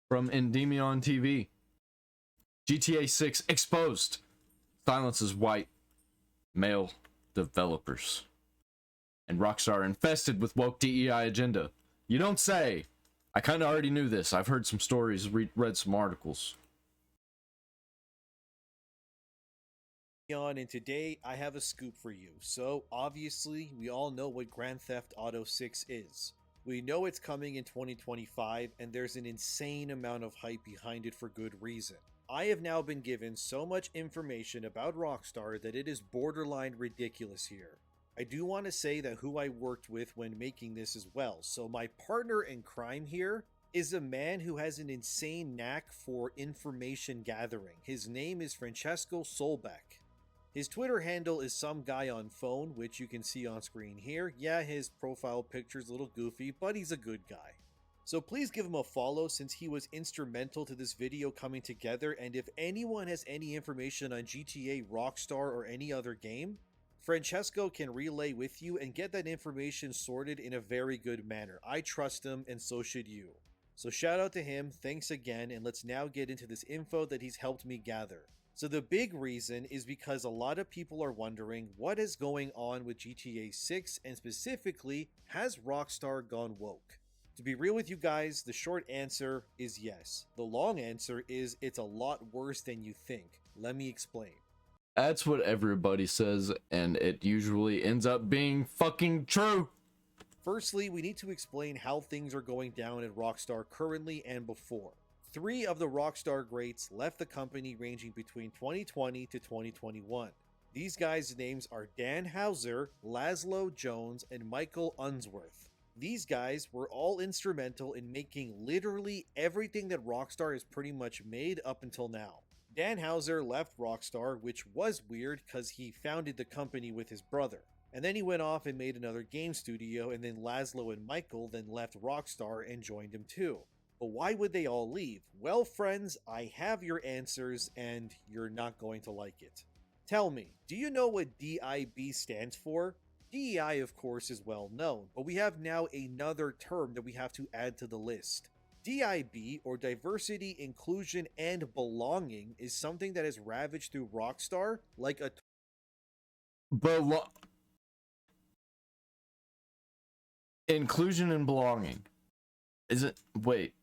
From Endymion TV. GTA 6 exposed. Silences white male developers. And Rockstar infested with woke DEI agenda. You don't say. I kind of already knew this. I've heard some stories, read some articles. And today I have a scoop for you. So obviously we all know what Grand Theft Auto 6 is. We know it's coming in 2025 and there's an insane amount of hype behind it for good reason. I have now been given so much information about Rockstar that it is borderline ridiculous here. I do want to say that who I worked with when making this as well. So my partner in crime here is a man who has an insane knack for information gathering. His name is Francesco Solbeck. His Twitter handle is some guy on phone, which you can see on screen here. Yeah, his profile picture's a little goofy, but he's a good guy. So please give him a follow since he was instrumental to this video coming together, and if anyone has any information on GTA, Rockstar, or any other game, Francesco can relay with you and get that information sorted in a very good manner. I trust him, and so should you. So shout out to him, thanks again, and let's now get into this info that he's helped me gather. So the big reason is because a lot of people are wondering what is going on with GTA 6, and specifically, has Rockstar gone woke? To be real with you guys, the short answer is yes. The long answer is it's a lot worse than you think. Let me explain. That's what everybody says, and it usually ends up being fucking true. Firstly, we need to explain how things are going down at Rockstar currently and before. 3 of the Rockstar greats left the company ranging between 2020 to 2021. These guys' names are Dan Houser, Laszlo Jones, and Michael Unsworth. These guys were all instrumental in making literally everything that Rockstar has pretty much made up until now. Dan Houser left Rockstar, which was weird because he founded the company with his brother. And then he went off and made another game studio, and then Laszlo and Michael then left Rockstar and joined him too. But why would they all leave? Well, friends, I have your answers, and you're not going to like it. Tell me, do you know what DIB stands for? DEI, of course, is well known, but we have now another term that we have to add to the list. DIB, or Diversity, Inclusion, and Belonging, is something that has ravaged through Rockstar like a... Inclusion and belonging. Is it? Wait.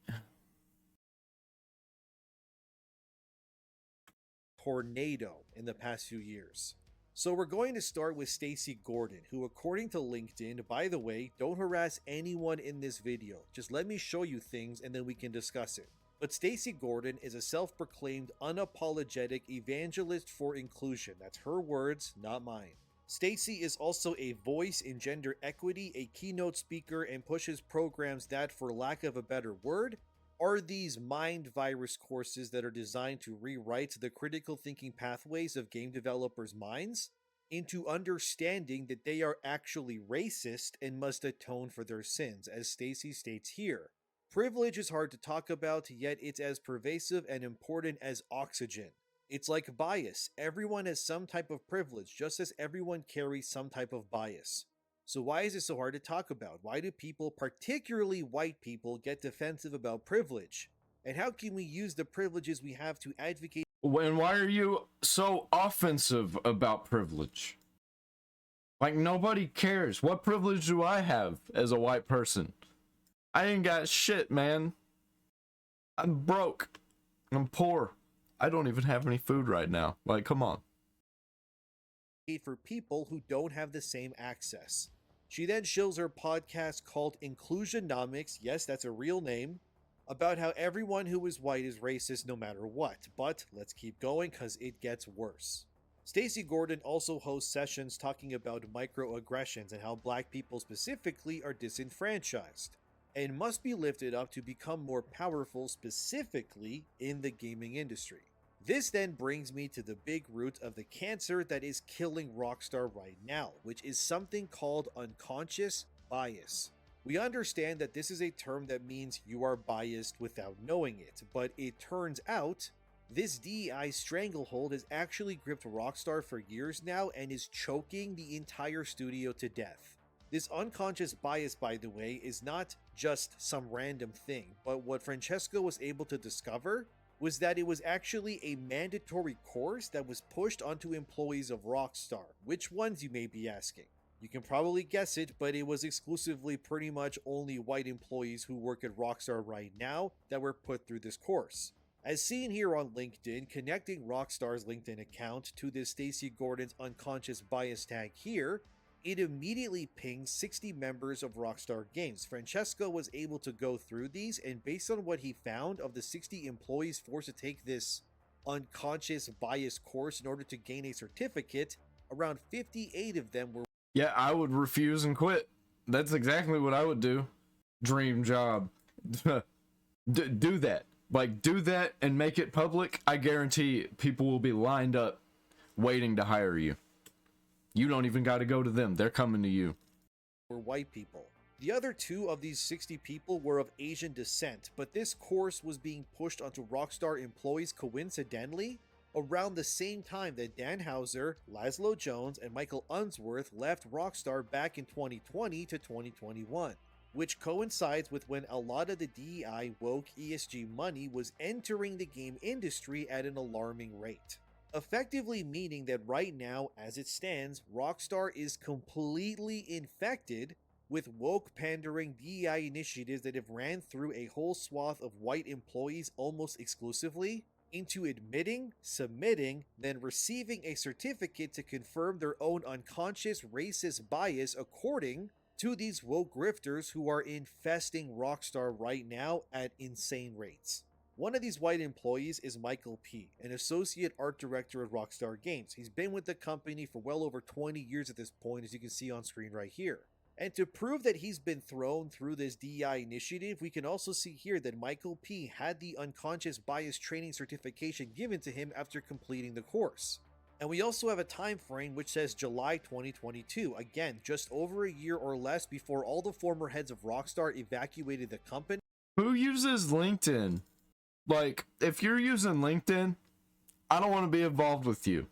tornado in the past few years. So we're going to start with Stacy Gordon, who according to LinkedIn, by the way, don't harass anyone in this video. Just let me show you things and then we can discuss it. But Stacy Gordon is a self-proclaimed unapologetic evangelist for inclusion. That's her words, not mine. Stacy is also a voice in gender equity, a keynote speaker, and pushes programs that, for lack of a better word, are these mind virus courses that are designed to rewrite the critical thinking pathways of game developers' minds into understanding that they are actually racist and must atone for their sins, as Stacy states here. Privilege is hard to talk about, yet it's as pervasive and important as oxygen. It's like bias. Everyone has some type of privilege, just as everyone carries some type of bias. So why is it so hard to talk about? Why do people, particularly white people, get defensive about privilege? And how can we use the privileges we have to advocate? And why are you so offensive about privilege? Like, nobody cares. What privilege do I have as a white person? I ain't got shit, man. I'm broke. I'm poor. I don't even have any food right now. Like, come on. For people who don't have the same access. She then shows her podcast called Inclusionomics, yes, that's a real name, about how everyone who is white is racist no matter what. But let's keep going because it gets worse. Stacy Gordon also hosts sessions talking about microaggressions and how black people specifically are disenfranchised and must be lifted up to become more powerful, specifically in the gaming industry. This then brings me to the big root of the cancer that is killing Rockstar right now, which is something called unconscious bias. We understand that this is a term that means you are biased without knowing it, but it turns out this DEI stranglehold has actually gripped Rockstar for years now and is choking the entire studio to death. This unconscious bias, by the way, is not just some random thing, but what Francesco was able to discover was that it was actually a mandatory course that was pushed onto employees of Rockstar. Which ones, you may be asking? You can probably guess it, but it was exclusively pretty much only white employees who work at Rockstar right now that were put through this course. As seen here on LinkedIn, connecting Rockstar's LinkedIn account to this Stacy Gordon's unconscious bias tag here, it immediately pings 60 members of Rockstar Games. Francesco was able to go through these, and based on what he found of the 60 employees forced to take this unconscious bias course in order to gain a certificate, around 58 of them were. Yeah, I would refuse and quit. That's exactly what I would do. Dream job. Do that. Like, do that and make it public. I guarantee people will be lined up waiting to hire you. You don't even got to go to them. They're coming to you. Were white people. The other 2 of these 60 people were of Asian descent, but this course was being pushed onto Rockstar employees coincidentally around the same time that Dan Houser, Laszlo Jones, and Michael Unsworth left Rockstar back in 2020 to 2021, which coincides with when a lot of the DEI woke ESG money was entering the game industry at an alarming rate. Effectively meaning that right now, as it stands, Rockstar is completely infected with woke pandering DEI initiatives that have ran through a whole swath of white employees almost exclusively into admitting, submitting, then receiving a certificate to confirm their own unconscious racist bias according to these woke grifters who are infesting Rockstar right now at insane rates. One of these white employees is Michael P., an associate art director at Rockstar Games. He's been with the company for well over 20 years at this point, as you can see on screen right here. And to prove that he's been thrown through this DEI initiative, we can also see here that Michael P. had the unconscious bias training certification given to him after completing the course. And we also have a time frame which says July 2022, again, just over a year or less before all the former heads of Rockstar evacuated the company. Who uses LinkedIn? Like, if you're using LinkedIn, I don't want to be involved with you.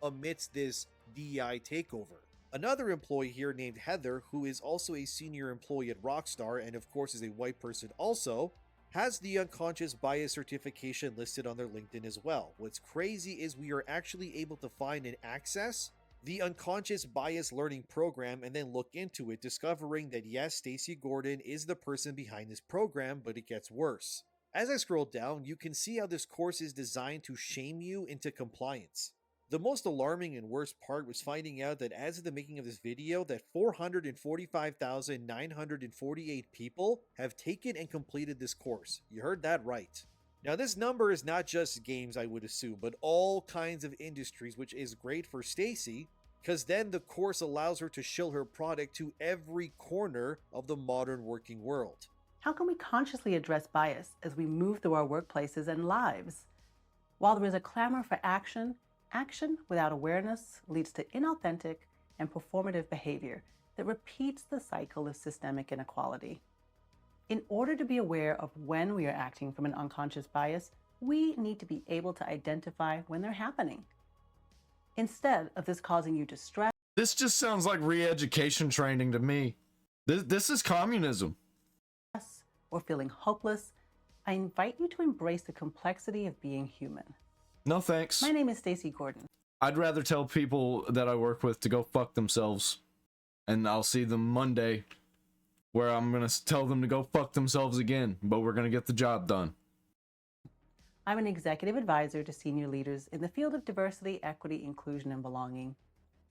Amidst this DEI takeover. Another employee here named Heather, who is also a senior employee at Rockstar and of course is a white person also, has the unconscious bias certification listed on their LinkedIn as well. What's crazy is we are actually able to find and access the unconscious bias learning program and then look into it, discovering that yes, Stacy Gordon is the person behind this program, but it gets worse. As I scroll down, you can see how this course is designed to shame you into compliance. The most alarming and worst part was finding out that as of the making of this video, that 445,948 people have taken and completed this course. You heard that right. Now this number is not just games, I would assume, but all kinds of industries, which is great for Stacy, because then the course allows her to shill her product to every corner of the modern working world. How can we consciously address bias as we move through our workplaces and lives? While there is a clamor for action, action without awareness leads to inauthentic and performative behavior that repeats the cycle of systemic inequality. In order to be aware of when we are acting from an unconscious bias, we need to be able to identify when they're happening. Instead of this causing you to stress, This just sounds like re-education training to me. This is communism. or feeling hopeless, I invite you to embrace the complexity of being human. No thanks. My name is Stacy Gordon. I'd rather tell people that I work with to go fuck themselves. And I'll see them Monday, where I'm going to tell them to go fuck themselves again, but we're going to get the job done. I'm an executive advisor to senior leaders in the field of diversity, equity, inclusion, and belonging.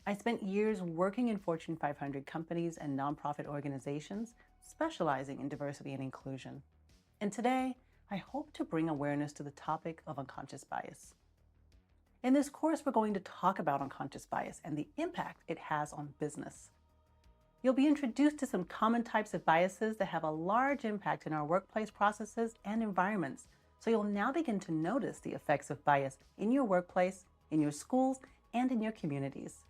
I spent years working in Fortune 500 companies and nonprofit organizations specializing in diversity and inclusion. And today, I hope to bring awareness to the topic of unconscious bias. In this course, we're going to talk about unconscious bias and the impact it has on business. You'll be introduced to some common types of biases that have a large impact in our workplace processes and environments, so you'll now begin to notice the effects of bias in your workplace, in your schools, and in your communities.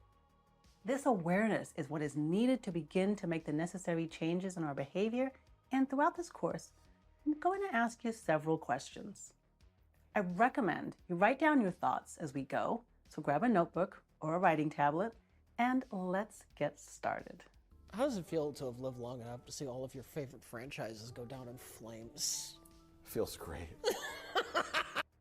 This awareness is what is needed to begin to make the necessary changes in our behavior, and throughout this course, I'm going to ask you several questions. I recommend you write down your thoughts as we go, so grab a notebook or a writing tablet And let's get started. How does it feel to have lived long enough to see all of your favorite franchises go down in flames? Feels great.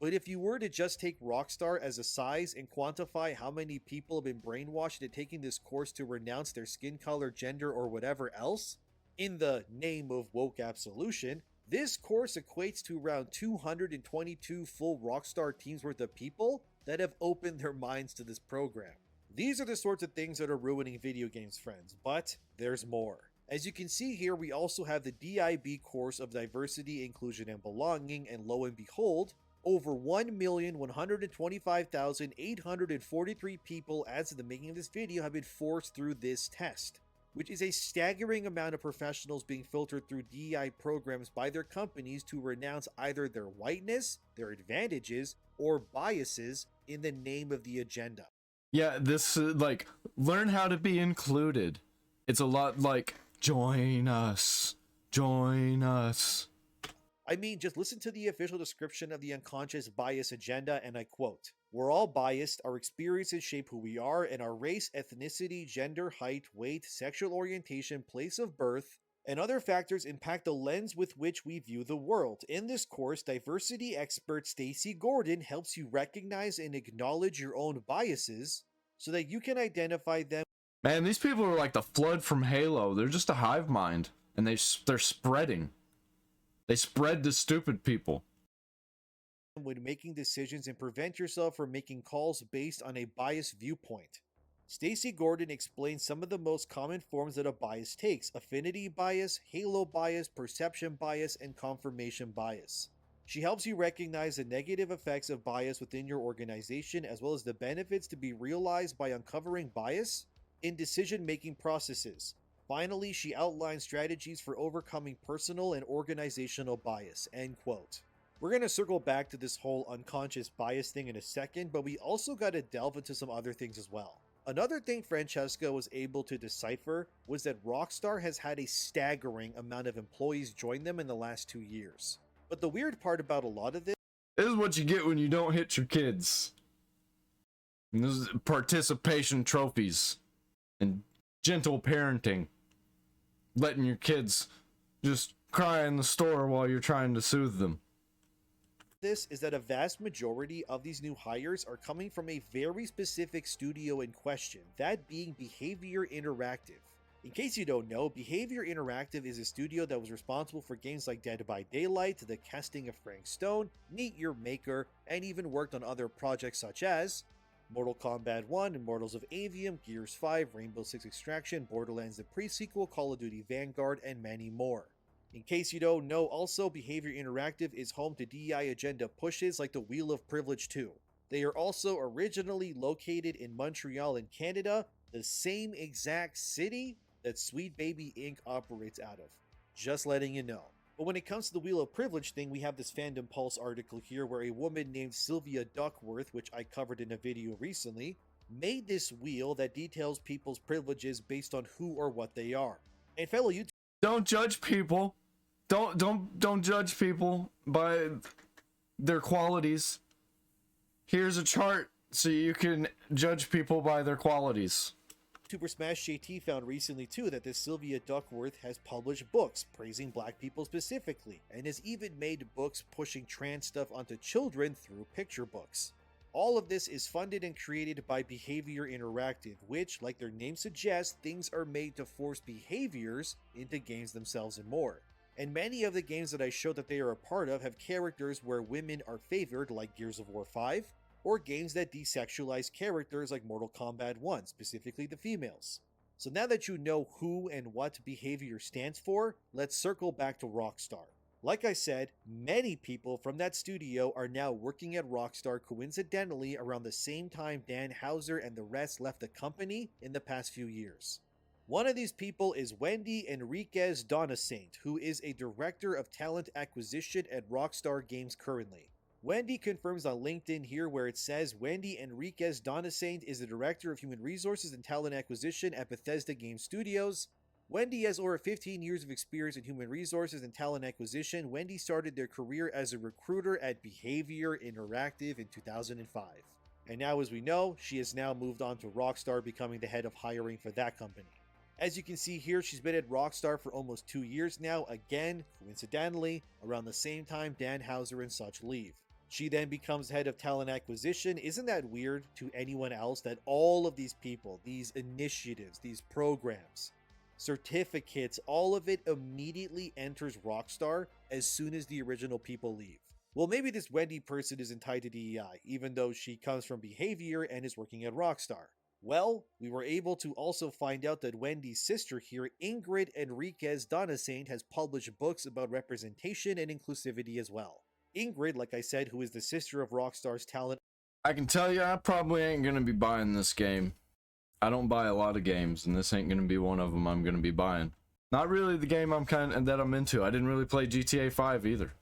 But if you were to just take Rockstar as a size and quantify how many people have been brainwashed into taking this course to renounce their skin color, gender, or whatever else, in the name of woke absolution, this course equates to around 222 full Rockstar teams worth of people that have opened their minds to this program. These are the sorts of things that are ruining video games, friends, but there's more. As you can see here, we also have the DIB course of Diversity, Inclusion, and Belonging, and lo and behold, over 1,125,843 people as of the making of this video have been forced through this test, which is a staggering amount of professionals being filtered through DEI programs by their companies to renounce either their whiteness, their advantages, or biases in the name of the agenda. Yeah, this like learn how to be included. It's a lot like join us. Join us. I mean, just listen to the official description of the unconscious bias agenda, and I quote, "We're all biased, our experiences shape who we are, and our race, ethnicity, gender, height, weight, sexual orientation, place of birth, and other factors impact the lens with which we view the world. In this course, diversity expert Stacy Gordon helps you recognize and acknowledge your own biases so that you can identify them." Man, these people are like the flood from Halo. They're just a hive mind, and they're spreading. They spread to stupid people. When making decisions and prevent yourself from making calls based on a biased viewpoint. Stacy Gordon explains some of the most common forms that a bias takes: affinity bias, halo bias, perception bias, and confirmation bias. She helps you recognize the negative effects of bias within your organization, as well as the benefits to be realized by uncovering bias in decision-making processes. Finally, she outlines strategies for overcoming personal and organizational bias. End quote. We're going to circle back to this whole unconscious bias thing in a second, but we also got to delve into some other things as well. Another thing Francesca was able to decipher was that Rockstar has had a staggering amount of employees join them in the last 2 years. But the weird part about a lot of this is what you get when you don't hit your kids. And this is participation trophies and gentle parenting. Letting your kids just cry in the store while you're trying to soothe them. This is that a vast majority of these new hires are coming from a very specific studio in question, that being Behavior Interactive. In case you don't know, Behavior Interactive is a studio that was responsible for games like Dead by Daylight, The Casting of Frank Stone, Meet Your Maker, and even worked on other projects such as Mortal Kombat 1, Immortals of Avium, Gears 5, Rainbow Six Extraction, Borderlands the Pre-Sequel, Call of Duty Vanguard, and many more. In case you don't know, also, Behavior Interactive is home to DEI agenda pushes like the Wheel of Privilege 2. They are also originally located in Montreal in Canada, the same exact city that Sweet Baby Inc. operates out of. Just letting you know. But when it comes to the Wheel of Privilege thing, we have this Fandom Pulse article here where a woman named Sylvia Duckworth, which I covered in a video recently, made this wheel that details people's privileges based on who or what they are. And fellow YouTube, don't judge people. Don't judge people by their qualities. Here's a chart so you can judge people by their qualities. YouTuber Smash JT found recently too that this Sylvia Duckworth has published books praising black people specifically, and has even made books pushing trans stuff onto children through picture books. All of this is funded and created by Behavior Interactive, which, like their name suggests, things are made to force behaviors into games themselves and more. And many of the games that I showed that they are a part of have characters where women are favored, like Gears of War 5, or games that desexualize characters like Mortal Kombat 1, specifically the females. So now that you know who and what behavior stands for, let's circle back to Rockstar. Like I said, many people from that studio are now working at Rockstar coincidentally around the same time Dan Houser and the rest left the company in the past few years. One of these people is Wendy Enriquez Donasaint, who is a director of talent acquisition at Rockstar Games currently. Wendy confirms on LinkedIn here where it says Wendy Enriquez Donasaint is the Director of Human Resources and Talent Acquisition at Bethesda Game Studios. Wendy has over 15 years of experience in human resources and talent acquisition. Wendy started their career as a recruiter at Behavior Interactive in 2005. And now, as we know, she has now moved on to Rockstar, becoming the head of hiring for that company. As you can see here, she's been at Rockstar for almost 2 years now, again, coincidentally, around the same time Dan Houser and such leave. She then becomes head of talent acquisition. Isn't that weird to anyone else that all of these people, these initiatives, these programs, certificates, all of it immediately enters Rockstar as soon as the original people leave? Well, maybe this Wendy person isn't tied to DEI, even though she comes from behavior and is working at Rockstar. Well, we were able to also find out that Wendy's sister here, Ingrid Enriquez Donasaint, has published books about representation and inclusivity as well. Ingrid, like I said, who is the sister of Rockstar's talent. I can tell you, I probably ain't gonna be buying this game. I don't buy a lot of games, and this ain't gonna be one of them I'm gonna be buying. Not really the game that I'm into. I didn't really play GTA 5 either.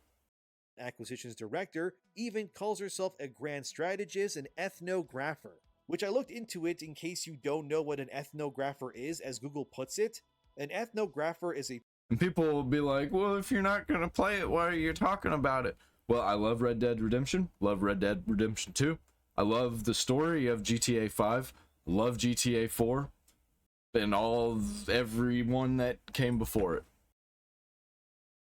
Acquisitions director even calls herself a grand strategist and ethnographer, which I looked into it in case you don't know what an ethnographer is, as Google puts it. An ethnographer is a... And people will be like, well, if you're not gonna play it, why are you talking about it? Well, I love Red Dead Redemption, love Red Dead Redemption 2. I love the story of GTA 5, love GTA 4, and everyone that came before it.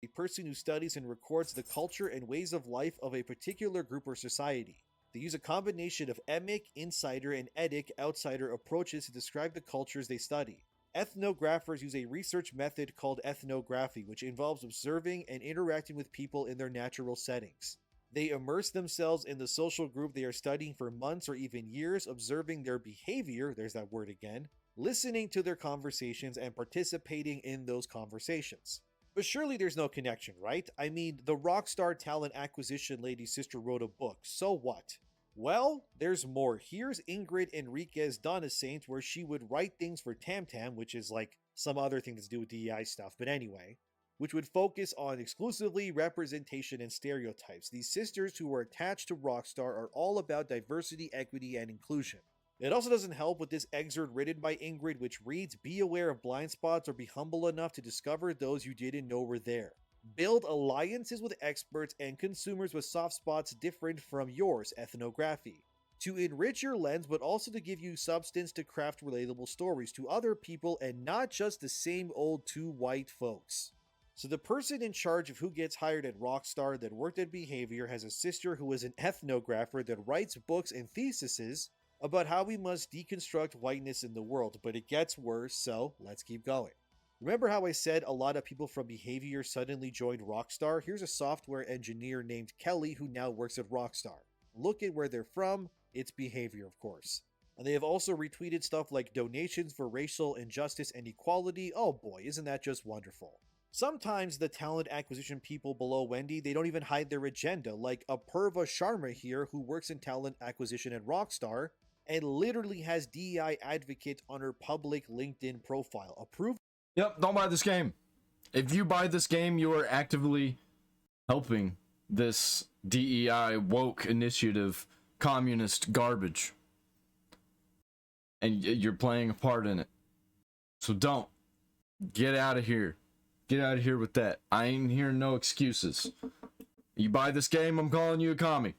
A person who studies and records the culture and ways of life of a particular group or society. They use a combination of emic, insider, and etic, outsider approaches to describe the cultures they study. Ethnographers use a research method called ethnography, which involves observing and interacting with people in their natural settings. They immerse themselves in the social group they are studying for months or even years, observing their behavior, there's that word again, listening to their conversations, and participating in those conversations. But surely there's no connection, right? I mean, the Rockstar talent acquisition lady's sister wrote a book, so what? Well, there's more. Here's Ingrid Enriquez Donasaint, where she would write things for Tamtam, which is like some other thing that's to do with DEI stuff, but anyway, which would focus on exclusively representation and stereotypes. These sisters who are attached to Rockstar are all about diversity, equity, and inclusion. It also doesn't help with this excerpt written by Ingrid, which reads, "Be aware of blind spots or be humble enough to discover those you didn't know were there. Build alliances with experts and consumers with soft spots different from yours, ethnography, to enrich your lens, but also to give you substance to craft relatable stories to other people and not just the same old two white folks." So the person in charge of who gets hired at Rockstar that worked at Behavior has a sister who is an ethnographer that writes books and theses about how we must deconstruct whiteness in the world, but it gets worse, so let's keep going. Remember how I said a lot of people from Behavior suddenly joined Rockstar? Here's a software engineer named Kelly who now works at Rockstar. Look at where they're from, it's Behavior, of course. And they have also retweeted stuff like donations for racial injustice and equality. Oh boy, isn't that just wonderful? Sometimes the talent acquisition people below Wendy, they don't even hide their agenda, like Apurva Sharma here, who works in talent acquisition at Rockstar, and literally has DEI advocate on her public LinkedIn profile. Approved? Yep, don't buy this game. If you buy this game, you are actively helping this DEI woke initiative communist garbage. And you're playing a part in it. So don't. Get out of here. Get out of here with that. I ain't hearing no excuses. You buy this game, I'm calling you a commie.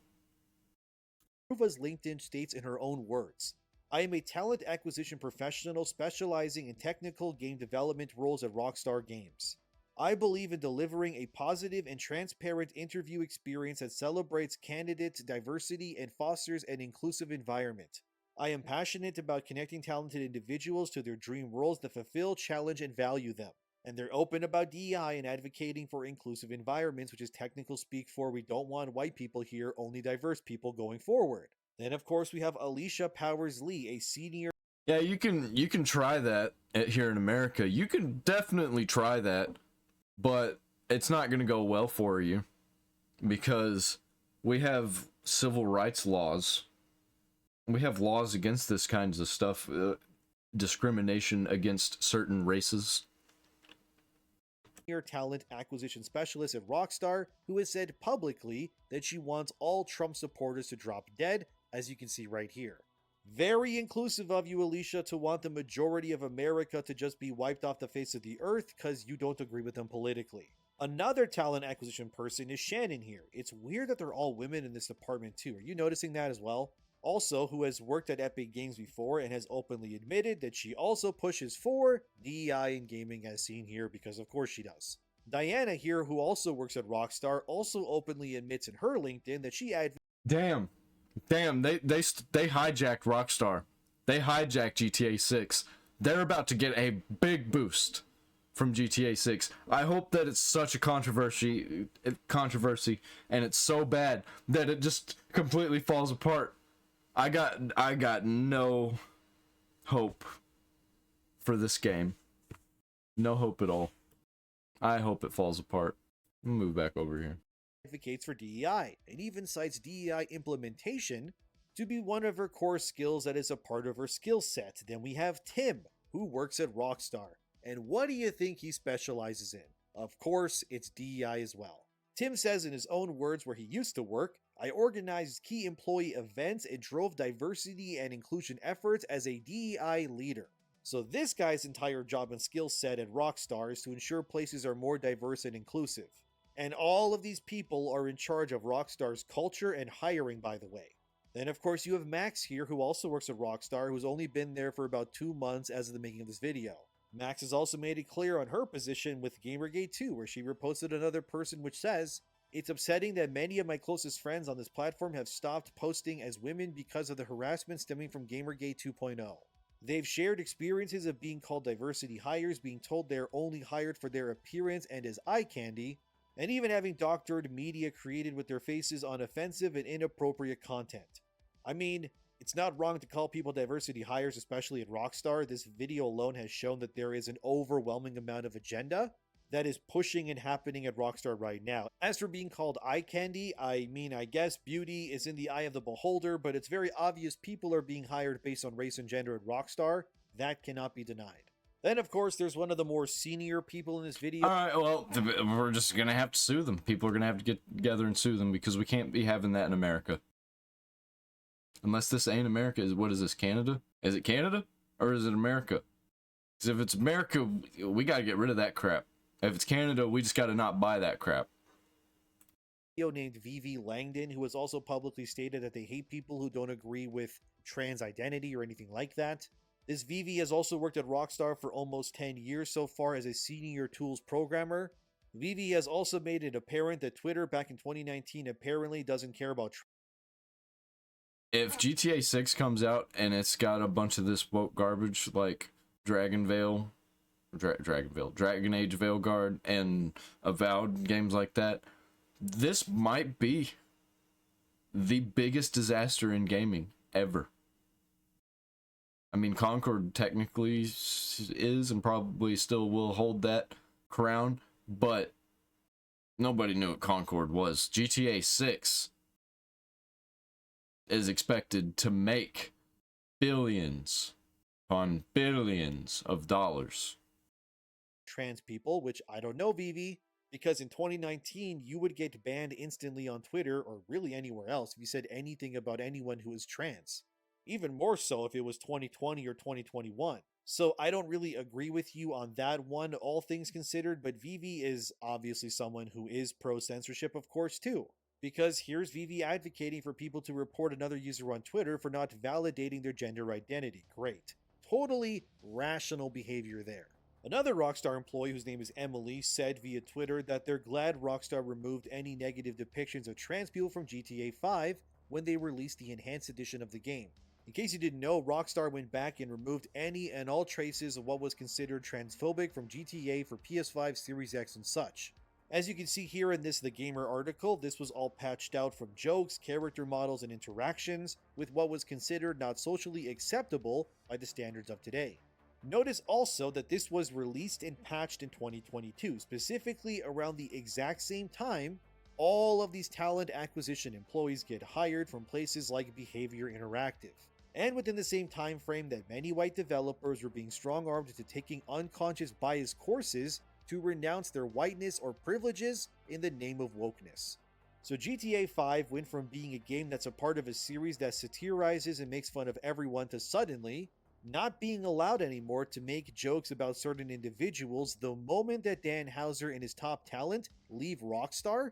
Apurva's LinkedIn states in her own words, "I am a talent acquisition professional specializing in technical game development roles at Rockstar Games. I believe in delivering a positive and transparent interview experience that celebrates candidate diversity and fosters an inclusive environment. I am passionate about connecting talented individuals to their dream roles that fulfill, challenge, and value them. And they're open about DEI and advocating for inclusive environments, which is technical speak for we don't want white people here, only diverse people going forward." Then, of course, we have Alicia Powers-Lee, a senior... Yeah, you can try that here in America. You can definitely try that, but it's not going to go well for you because we have civil rights laws. We have laws against this kinds of stuff, discrimination against certain races. Talent acquisition specialist at Rockstar, who has said publicly that she wants all Trump supporters to drop dead, as you can see right here. Very inclusive of you, Alicia, to want the majority of America to just be wiped off the face of the earth because you don't agree with them politically. Another talent acquisition person is Shannon here. It's weird that they're all women in this department too. Are you noticing that as well? also who has worked at Epic Games before and has openly admitted that she also pushes for DEI in gaming as seen here because of course she does. Diana here, who also works at Rockstar, also openly admits in her LinkedIn that she Damn, they hijacked Rockstar. They hijacked GTA 6. They're about to get a big boost from GTA 6. I hope that it's such a controversy and it's so bad that it just completely falls apart. I got no hope for this game. No hope at all. I hope it falls apart. Move back over here. advocates for DEI and even cites DEI implementation to be one of her core skills that is a part of her skill set. Then we have Tim, who works at Rockstar. And what do you think he specializes in? Of course, it's DEI as well. Tim says in his own words where he used to work, I organized key employee events and drove diversity and inclusion efforts as a DEI leader. So this guy's entire job and skill set at Rockstar is to ensure places are more diverse and inclusive. And all of these people are in charge of Rockstar's culture and hiring, by the way. Then of course you have Max here, who also works at Rockstar, who's only been there for about 2 months as of the making of this video. Max has also made it clear on her position with Gamergate 2, where she reposted another person which says, it's upsetting that many of my closest friends on this platform have stopped posting as women because of the harassment stemming from Gamergate 2.0. They've shared experiences of being called diversity hires, being told they're only hired for their appearance and as eye candy, and even having doctored media created with their faces on offensive and inappropriate content. I mean, it's not wrong to call people diversity hires, especially at Rockstar. This video alone has shown that there is an overwhelming amount of agenda that is pushing and happening at Rockstar right now. As for being called eye candy, I mean, I guess beauty is in the eye of the beholder, but it's very obvious people are being hired based on race and gender at Rockstar. That cannot be denied. Then, of course, there's one of the more senior people in this video. Alright, well, we're just gonna have to sue them. People are gonna have to get together and sue them because we can't be having that in America. Unless this ain't America. What is this, Canada? Is it Canada? Or is it America? Because if it's America, we gotta get rid of that crap. If it's Canada, we just gotta not buy that crap. Named Vivi Langdon, who has also publicly stated that they hate people who don't agree with trans identity or anything like that. This Vivi has also worked at Rockstar for almost 10 years so far as a senior tools programmer. Vivi has also made it apparent that Twitter back in 2019 apparently doesn't care about If GTA 6 comes out and it's got a bunch of this woke garbage like Dragon Age Veilguard, and Avowed, games like that, this might be the biggest disaster in gaming ever. I mean, Concord technically is and probably still will hold that crown, but nobody knew what Concord was. GTA 6 is expected to make billions upon billions of dollars. Trans people, which I don't know, Vivi, because in 2019 you would get banned instantly on Twitter or really anywhere else if you said anything about anyone who is trans. Even more so if it was 2020 or 2021. So I don't really agree with you on that one, all things considered, but Vivi is obviously someone who is pro-censorship, of course, too. Because here's Vivi advocating for people to report another user on Twitter for not validating their gender identity. Great. Totally rational behavior there. Another Rockstar employee whose name is Emily said via Twitter that they're glad Rockstar removed any negative depictions of trans people from GTA 5 when they released the enhanced edition of the game. In case you didn't know, Rockstar went back and removed any and all traces of what was considered transphobic from GTA for PS5, Series X, and such. As you can see here in this The Gamer article, this was all patched out from jokes, character models, and interactions with what was considered not socially acceptable by the standards of today. Notice also that this was released and patched in 2022, specifically around the exact same time all of these talent acquisition employees get hired from places like Behavior Interactive. And within the same time frame that many white developers were being strong-armed into taking unconscious bias courses to renounce their whiteness or privileges in the name of wokeness. So GTA 5 went from being a game that's a part of a series that satirizes and makes fun of everyone to suddenly not being allowed anymore to make jokes about certain individuals the moment that Dan Houser and his top talent leave Rockstar.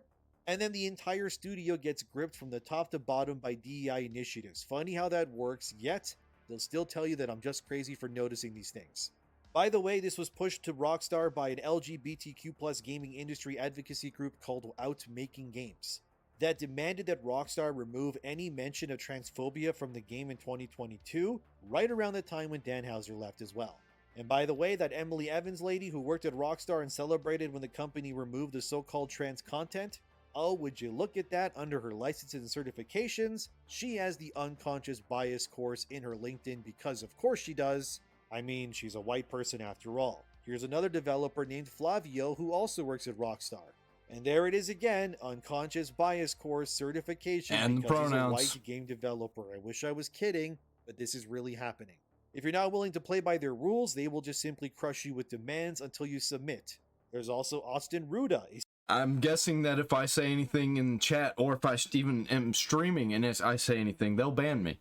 And then the entire studio gets gripped from the top to bottom by DEI initiatives. Funny how that works, yet they'll still tell you that I'm just crazy for noticing these things. By the way, this was pushed to Rockstar by an LGBTQ+ gaming industry advocacy group called Out Making Games that demanded that Rockstar remove any mention of transphobia from the game in 2022, right around the time when Dan Houser left as well. And by the way, that Emily Evans lady who worked at Rockstar and celebrated when the company removed the so-called trans content, oh, would you look at that, under her licenses and certifications, she has the unconscious bias course in her LinkedIn because of course she does. I mean, she's a white person after all. Here's another developer named Flavio who also works at Rockstar. And there it is again, unconscious bias course certification and because he's a pronouns. white game developer. I wish I was kidding, but this is really happening. If you're not willing to play by their rules, they will just simply crush you with demands until you submit. There's also Austin Ruda. I'm guessing that if I say anything in chat, or if I even am streaming and I say anything, they'll ban me.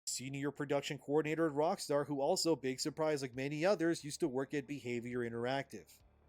Senior production coordinator at Rockstar, who also, big surprise like many others, used to work at Behavior Interactive.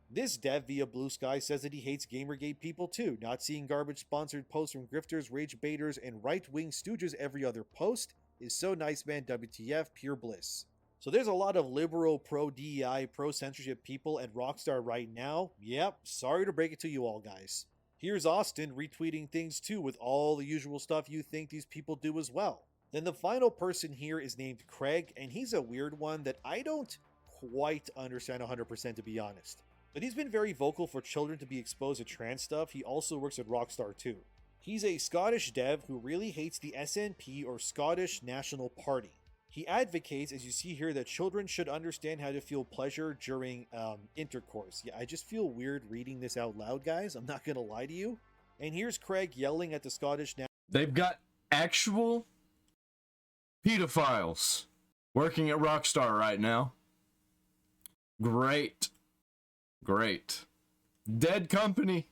This dev via Blue Sky says that he hates Gamergate people too, not seeing garbage sponsored posts from grifters, rage baiters, and right-wing stooges every other post is so nice, man. WTF, pure bliss. So there's a lot of liberal, pro-DEI, pro-censorship people at Rockstar right now. Yep, sorry to break it to you all, guys. Here's Austin retweeting things too with all the usual stuff you think these people do as well. Then the final person here is named Craig, and he's a weird one that I don't quite understand 100% to be honest. But he's been very vocal for children to be exposed to trans stuff. He also works at Rockstar too. He's a Scottish dev who really hates the SNP or Scottish National Party. He advocates, as you see here, that children should understand how to feel pleasure during intercourse. Yeah, I just feel weird reading this out loud, guys. I'm not gonna lie to you. And here's Craig yelling at the Scottish They've got actual pedophiles working at Rockstar right now. Great. Dead company.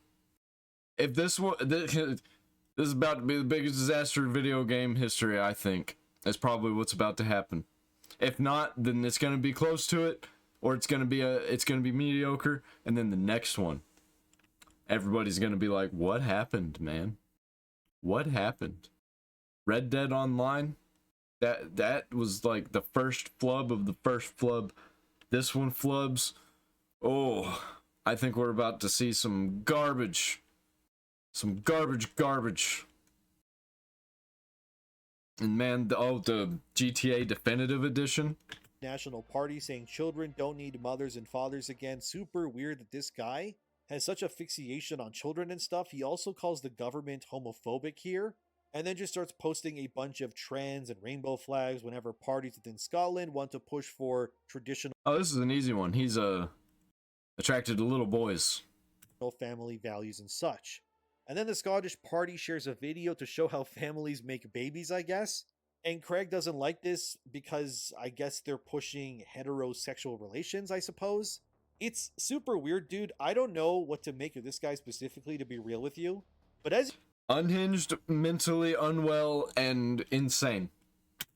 If this is about to be the biggest disaster in video game history, I think. That's probably what's about to happen. If not, then it's going to be close to it, or it's going to be mediocre, and then the next one, everybody's going to be like, "What happened, man? What happened?" Red Dead Online, that was like the first flub of the first flub. This one flubs. Oh, I think we're about to see some garbage. Some garbage. And man, the GTA Definitive Edition. National Party saying children don't need mothers and fathers again. Super weird that this guy has such a fixation on children and stuff. He also calls the government homophobic here, and then just starts posting a bunch of trans and rainbow flags whenever parties within Scotland want to push for traditional Oh, this is an easy one. He's attracted to little boys. family values and such. And then the Scottish Party shares a video to show how families make babies, I guess. And Craig doesn't like this because I guess they're pushing heterosexual relations, I suppose. It's super weird, dude. I don't know what to make of this guy specifically, to be real with you. But as Unhinged, mentally unwell, and insane.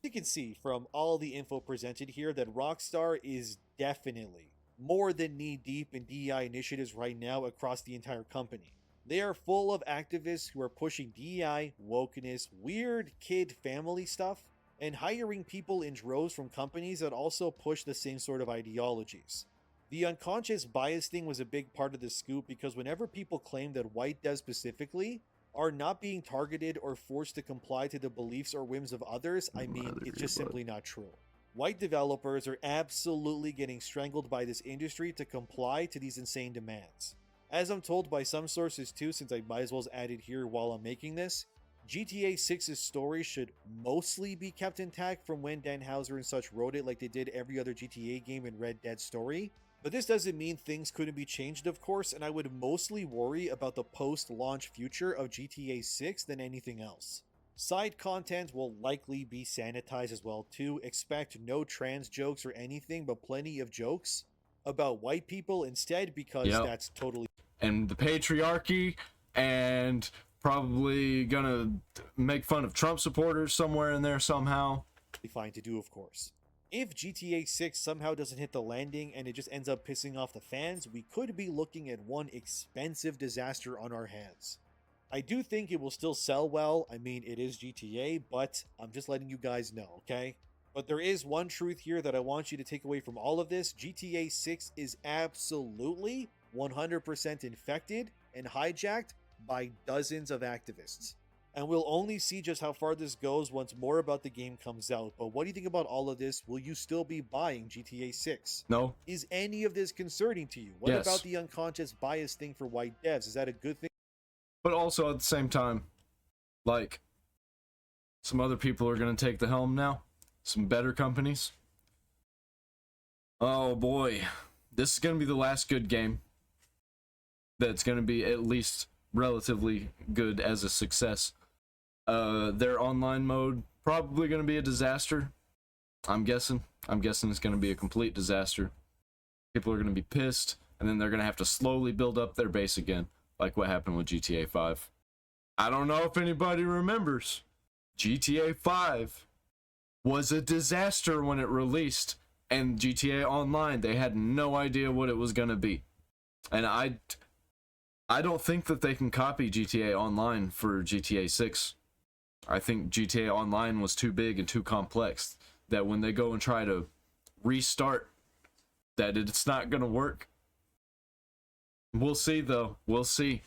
you can see from all the info presented here that Rockstar is definitely more than knee-deep in DEI initiatives right now across the entire company. They are full of activists who are pushing DEI, wokeness, weird kid family stuff, and hiring people in droves from companies that also push the same sort of ideologies. The unconscious bias thing was a big part of the scoop because whenever people claim that white devs specifically are not being targeted or forced to comply to the beliefs or whims of others, I mean, it's just simply not true. White developers are absolutely getting strangled by this industry to comply to these insane demands. As I'm told by some sources too, since I might as well add it here while I'm making this, GTA 6's story should mostly be kept intact from when Dan Houser and such wrote it like they did every other GTA game in Red Dead story. But this doesn't mean things couldn't be changed, of course, and I would mostly worry about the post-launch future of GTA 6 than anything else. Side content will likely be sanitized as well too. Expect no trans jokes or anything, but plenty of jokes about white people instead, because that's totally... And the patriarchy, and probably gonna make fun of Trump supporters somewhere in there somehow. fine to do, of course. If GTA 6 somehow doesn't hit the landing and it just ends up pissing off the fans, we could be looking at one expensive disaster on our hands. I do think it will still sell well. I mean, it is GTA, but I'm just letting you guys know, okay? But there is one truth here that I want you to take away from all of this. GTA 6 is absolutely 100% infected and hijacked by dozens of activists. And we'll only see just how far this goes once more about the game comes out. But what do you think about all of this? Will you still be buying GTA 6? No. Is any of this concerning to you? What Yes. about the unconscious bias thing for white devs? Is that a good thing? But also at the same time, like, some other people are going to take the helm now. Some better companies. Oh boy. This is going to be the last good game that's going to be at least relatively good as a success. Their online mode probably going to be a disaster. I'm guessing it's going to be a complete disaster. People are going to be pissed, and then they're going to have to slowly build up their base again, like what happened with GTA 5. I don't know if anybody remembers. GTA 5 was a disaster when it released, and GTA Online, they had no idea what it was going to be. And I don't think that they can copy GTA Online for GTA 6. I think GTA Online was too big and too complex that when they go and try to restart, that it's not going to work. We'll see, though. We'll see.